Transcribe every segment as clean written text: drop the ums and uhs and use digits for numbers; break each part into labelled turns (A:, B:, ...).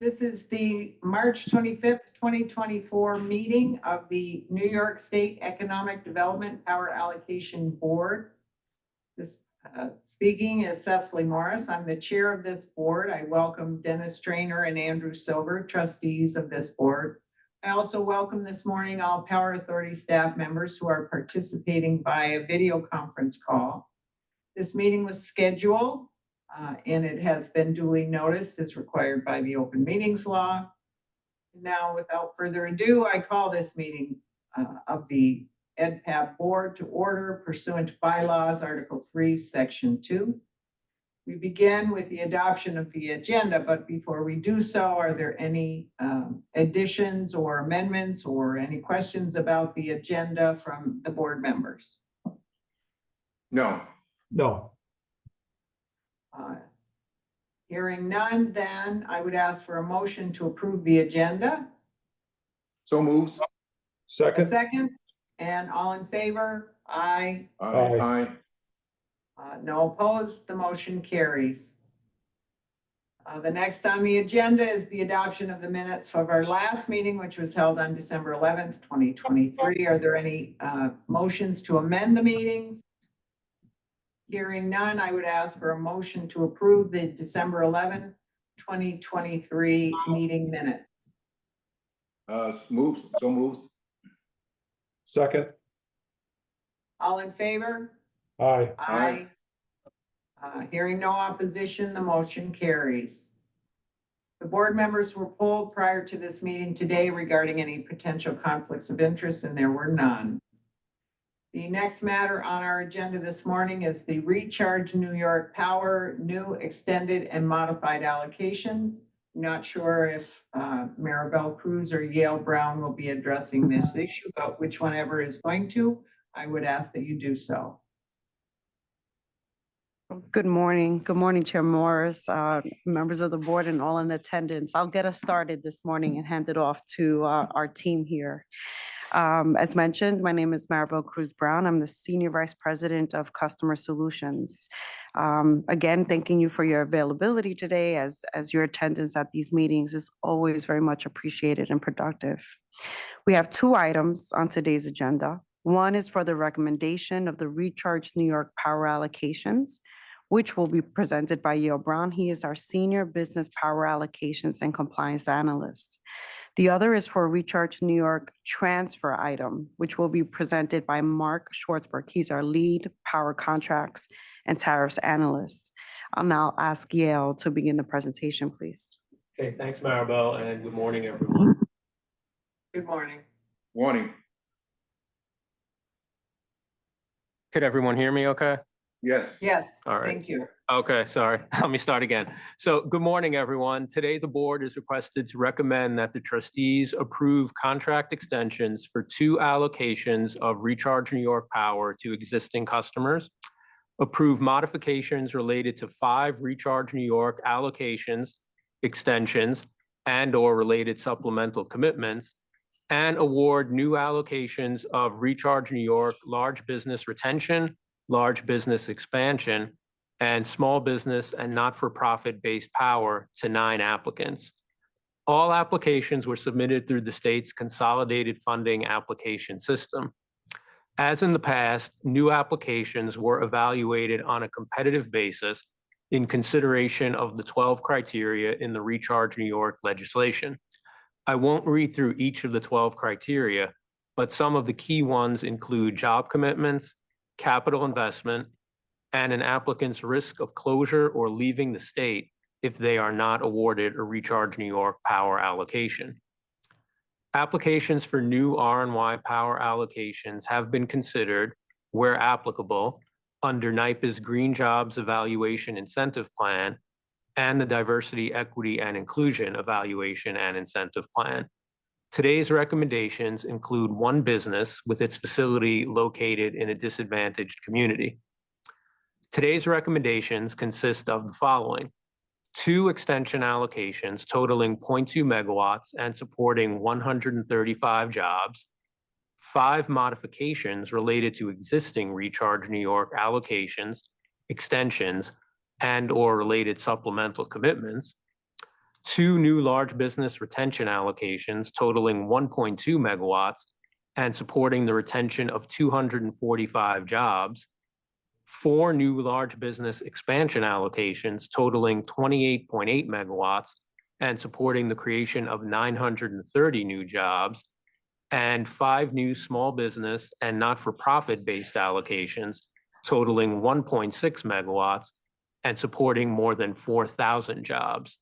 A: This is the March 25th, 2024 meeting of the New York State Economic Development Power Allocation Board. Speaking is Cecily Morris. I'm the chair of this board. I welcome Dennis Traynor and Andrew Silver, trustees of this board. I also welcome this morning all Power Authority staff members who are participating via video conference call. This meeting was scheduled and it has been duly noticed as required by the open meetings law. Now, without further ado, I call this meeting of the EDPAP board to order pursuant to bylaws, Article 3, Section 2. We begin with the adoption of the agenda, but before we do so, are there any additions or amendments or any questions about the agenda from the board members?
B: No.
A: Hearing none, then I would ask for a motion to approve the agenda.
B: So moved.
A: A second, and all in favor? Aye.
B: Aye.
A: No opposed, the motion carries. The next on the agenda is the adoption of the minutes of our last meeting, which was held on December 11th, 2023. Are there any motions to amend the meetings? Hearing none, I would ask for a motion to approve the December 11th, 2023 meeting minutes.
B: So moved.
C: Second.
A: All in favor?
C: Aye.
A: Aye. Hearing no opposition, the motion carries. The board members were polled prior to this meeting today regarding any potential conflicts of interest, and there were none. The next matter on our agenda this morning is the Recharge New York Power new extended and modified allocations. Not sure if Maribel Cruz or Yale Brown will be addressing this issue, but which one ever is going to, I would ask that you do so.
D: Good morning. Good morning, Chair Morris, members of the board, and all in attendance. I'll get us started this morning and hand it off to our team here. As mentioned, my name is Maribel Cruz Brown. I'm the Senior Vice President of Customer Solutions. Again, thanking you for your availability today, as your attendance at these meetings is always very much appreciated and productive. We have two items on today's agenda. One is for the recommendation of the Recharge New York Power Allocations, which will be presented by Yale Brown. He is our Senior Business Power Allocations and Compliance Analyst. The other is for a Recharge New York transfer item, which will be presented by Mark Schwartzberg. He's our lead power contracts and tariffs analyst. I'll now ask Yale to begin the presentation, please.
E: Okay, thanks, Maribel, and good morning, everyone.
A: Good morning.
B: Morning.
E: Could everyone hear me okay?
B: Yes.
A: Yes.
E: All right.
A: Thank you.
E: Okay, sorry. Let me start again. So good morning, everyone. Today, the board is requested to recommend that the trustees approve contract extensions for 2 allocations of Recharge New York Power to existing customers, approve modifications related to 5 Recharge New York allocations, extensions, and/or related supplemental commitments, and award new allocations of Recharge New York large business retention, large business expansion, and small business and not-for-profit based power to 9 applicants. All applications were submitted through the state's consolidated funding application system. As in the past, new applications were evaluated on a competitive basis in consideration of the 12 criteria in the Recharge New York legislation. I won't read through each of the 12 criteria, but some of the key ones include job commitments, capital investment, and an applicant's risk of closure or leaving the state if they are not awarded a Recharge New York power allocation. Applications for new R&Y power allocations have been considered, where applicable, under NYPA's Green Jobs Evaluation Incentive Plan and the Diversity, Equity, and Inclusion Evaluation and Incentive Plan. Today's recommendations include 1 business with its facility located in a disadvantaged community. Today's recommendations consist of the following: 2 extension allocations totaling 0.2 megawatts and supporting 135 jobs, 5 modifications related to existing Recharge New York allocations, extensions, and/or related supplemental commitments, 2 new large business retention allocations totaling 1.2 megawatts and supporting the retention of 245 jobs, 4 new large business expansion allocations totaling 28.8 megawatts and supporting the creation of 930 new jobs, and 5 new small business and not-for-profit based allocations totaling 1.6 megawatts and supporting more than 4,000 jobs.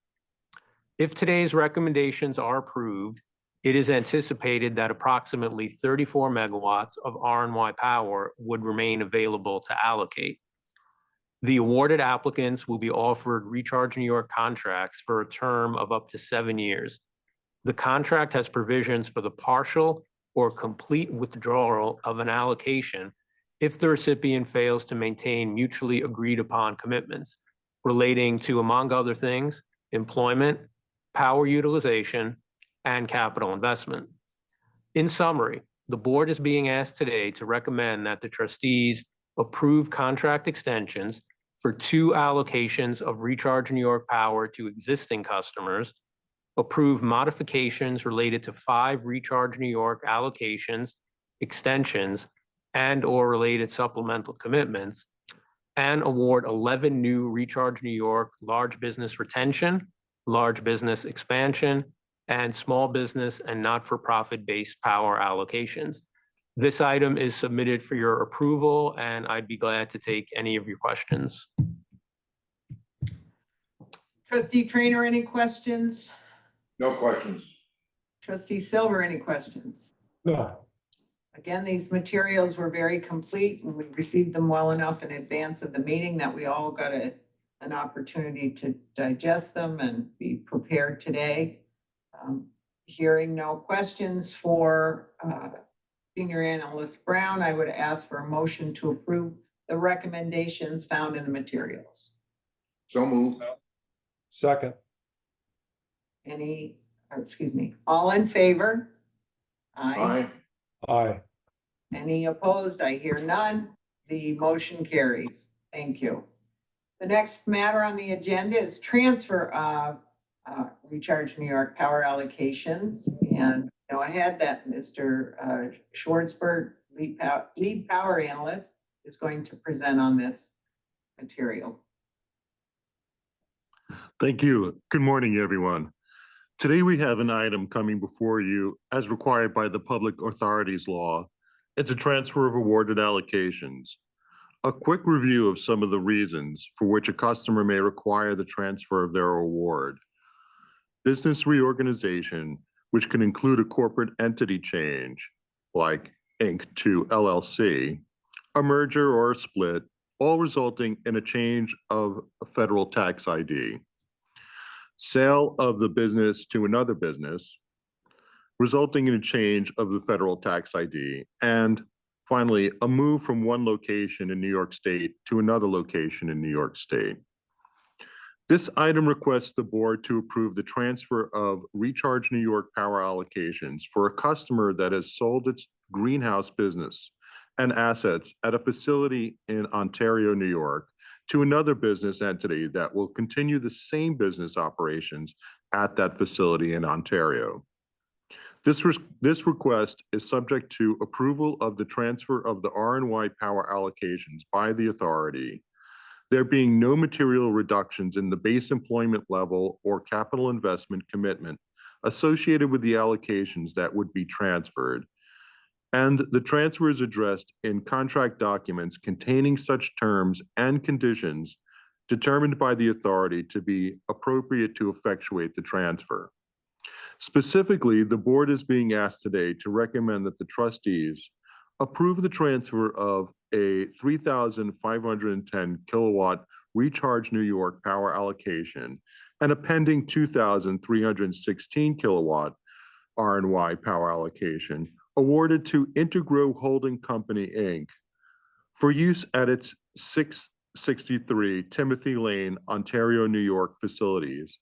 E: If today's recommendations are approved, it is anticipated that approximately 34 megawatts of RNY power would remain available to allocate. The awarded applicants will be offered Recharge New York contracts for a term of up to 7 years. The contract has provisions for the partial or complete withdrawal of an allocation if the recipient fails to maintain mutually agreed upon commitments relating to, among other things, employment, power utilization, and capital investment. In summary, the board is being asked today to recommend that the trustees approve contract extensions for 2 allocations of Recharge New York power to existing customers, approve modifications related to 5 Recharge New York allocations, extensions, and/or related supplemental commitments, and award 11 new Recharge New York large business retention, large business expansion, and small business and not-for-profit based power allocations. This item is submitted for your approval, and I'd be glad to take any of your questions.
A: Trustee Trainer, any questions?
B: No questions.
A: Trustee Silver, any questions?
C: No.
A: Again, these materials were very complete and we received them well enough in advance of the meeting that we all got an opportunity to digest them and be prepared today. Hearing no questions for Senior Analyst Brown, I would ask for a motion to approve the recommendations found in the materials.
B: So moved.
C: Second.
A: All in favor?
B: Aye.
C: Aye.
A: Any opposed? I hear none. The motion carries. Thank you. The next matter on the agenda is transfer of Recharge New York power allocations. And I had that Mr. Schwartzberg, lead power analyst, is going to present on this material.
F: Thank you. Good morning, everyone. Today we have an item coming before you as required by the Public Authorities Law. It's a transfer of awarded allocations. A quick review of some of the reasons for which a customer may require the transfer of their award. Business reorganization, which can include a corporate entity change, like Inc. to LLC, a merger or a split, all resulting in a change of a federal tax ID. Sale of the business to another business, resulting in a change of the federal tax ID. And finally, a move from one location in New York State to another location in New York State. This item requests the board to approve the transfer of Recharge New York power allocations for a customer that has sold its greenhouse business and assets at a facility in Ontario, New York, to another business entity that will continue the same business operations at that facility in Ontario. This request is subject to approval of the transfer of the RNY power allocations by the authority, there being no material reductions in the base employment level or capital investment commitment associated with the allocations that would be transferred. And the transfer is addressed in contract documents containing such terms and conditions determined by the authority to be appropriate to effectuate the transfer. Specifically, the board is being asked today to recommend that the trustees approve the transfer of a 3,510 kilowatt Recharge New York power allocation and a pending 2,316 kilowatt RNY power allocation awarded to Integro Holding Company, Inc. for use at its 663 Timothy Lane, Ontario, New York facilities,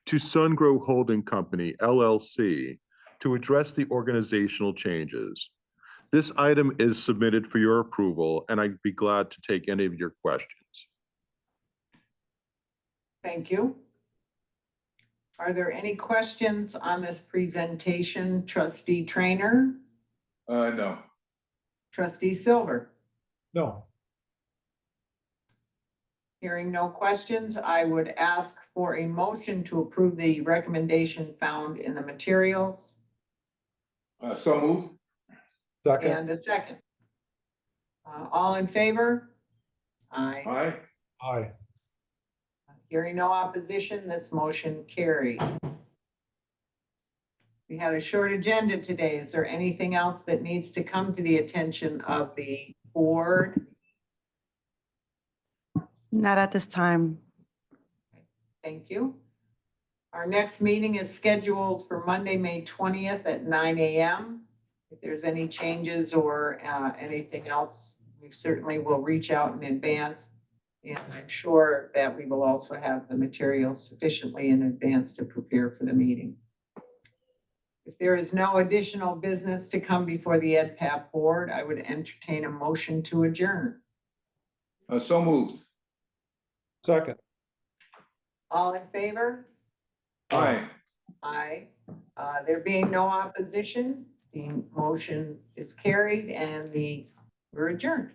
F: to Sungrow Holding Company, LLC, to address the organizational changes. This item is submitted for your approval, and I'd be glad to take any of your questions.
A: Thank you. Are there any questions on this presentation? Trustee Trainer,
B: No.
A: trustee Silver?
C: No.
A: Hearing no questions, I would ask for a motion to approve the recommendation found in the materials
B: So moved.
C: Second.
A: and a second. All in favor? Aye.
B: Aye.
C: Aye.
A: Hearing no opposition, this motion carried. We had a short agenda today. Is there anything else that needs to come to the attention of the board?
D: Not at this time.
A: Thank you. Our next meeting is scheduled for Monday, May 20th at 9 a.m. If there's any changes or anything else, we certainly will reach out in advance. And I'm sure that we will also have the materials sufficiently in advance to prepare for the meeting. If there is no additional business to come before the EdPAP board, I would entertain a motion to adjourn.
B: So moved.
C: Second.
A: All in favor?
B: Aye.
A: Aye. There being no opposition, the motion is carried and we're adjourned.